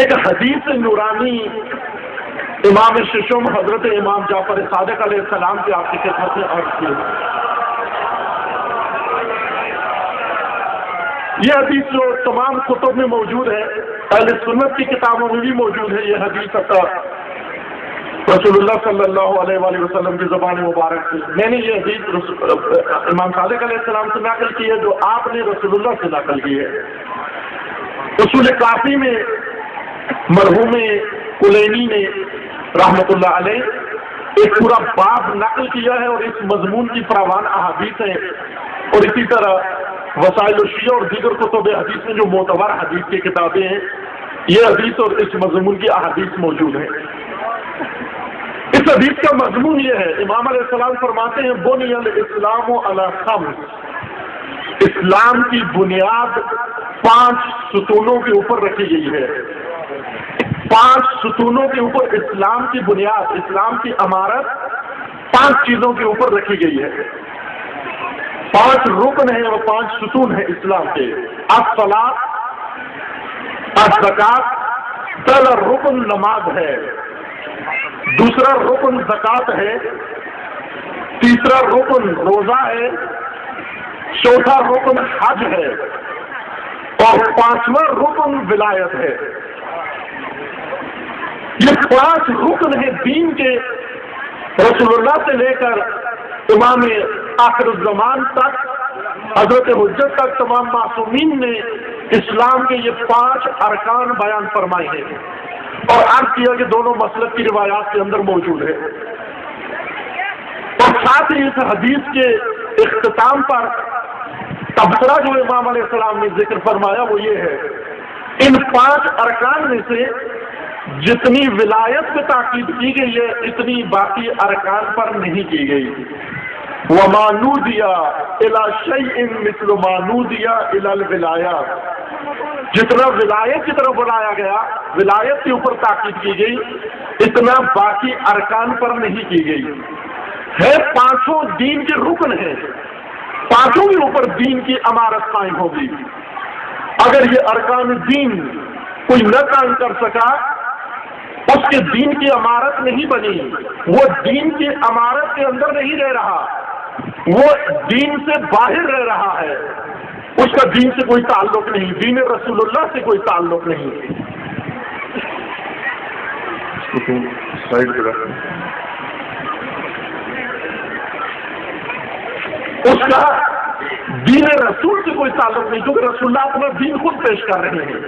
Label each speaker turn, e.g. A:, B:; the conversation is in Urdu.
A: ایک حدیث نورانی امام ششم حضرت امام جعفر صادق علیہ السلام کی آپ کی خدمت میں عرض کی. یہ حدیث جو تمام کتب میں موجود ہے، اہل سنت کی کتابوں میں بھی موجود ہے. یہ حدیث رسول اللہ صلی اللہ علیہ وآلہ وسلم کی زبان مبارک سے میں نے یہ حدیث امام صادق علیہ السلام سے نقل کی ہے، جو آپ نے رسول اللہ سے نقل کی ہے. اصول کافی میں مرحوم کلینی نے رحمت اللہ علیہ ایک پورا باب نقل کیا ہے، اور اس مضمون کی فراوان احادیث ہیں. اور اسی طرح وسائل الشیعہ اور دیگر کتب حدیث میں جو معتبر حدیث کی کتابیں ہیں، یہ حدیث اور اس مضمون کی احادیث موجود ہیں. اس حدیث کا مضمون یہ ہے، امام علیہ السلام فرماتے ہیں بنی الاسلام علی خمس، اسلام کی بنیاد 5 ستونوں کے اوپر رکھی گئی ہے. 5 ستونوں کے اوپر اسلام کی بنیاد، اسلام کی عمارت 5 چیزوں کے اوپر رکھی گئی ہے. 5 رکن ہیں اور 5 ستون ہیں اسلام کے. الصلاۃ، الزکوٰۃ، پہلا رکن نماز ہے، دوسرا رکن زکوٰۃ ہے، تیسرا رکن روزہ ہے، چوتھا رکن حج ہے، اور 5واں رکن ولایت ہے. یہ 5 رکن ہیں دین کے. رسول اللہ سے لے کر امام آخر الزمان تک، حضرت حجت تک تمام معصومین نے اسلام کے یہ 5 ارکان بیان فرمائے ہیں، اور عرض کیا کہ دونوں مسلک کی روایات کے اندر موجود ہے. اور ساتھ ہی اس حدیث کے اختتام پر تبصرہ جو امام علیہ السلام نے ذکر فرمایا وہ یہ ہے، ان 5 ارکان میں سے جتنی ولایت پہ تاکید کی گئی ہے اتنی باقی ارکان پر نہیں کی گئی. وَمَا نُودِيَ إِلَى شَيْءٍ مِثْلُ مَا نُودِيَ إِلَى الْوِلَایَةِ، جتنا ولایت کی طرف بلایا گیا، ولایت کے اوپر تاکید کی گئی، اتنا باقی ارکان پر نہیں کی گئی. ہے 5 دین کے رکن ہیں، 5 کے اوپر دین کی عمارت قائم ہوگی. اگر یہ ارکان دین کوئی نہ قائم کر سکا، اس کے دین کی عمارت نہیں بنی، وہ دین کی عمارت کے اندر نہیں رہ رہا، وہ دین سے باہر رہ رہا ہے، اس کا دین سے کوئی تعلق نہیں، دین رسول اللہ سے کوئی تعلق نہیں. اس کا دین رسول سے کوئی تعلق نہیں، کیونکہ رسول اللہ اپنا دین خود پیش کر رہے ہیں.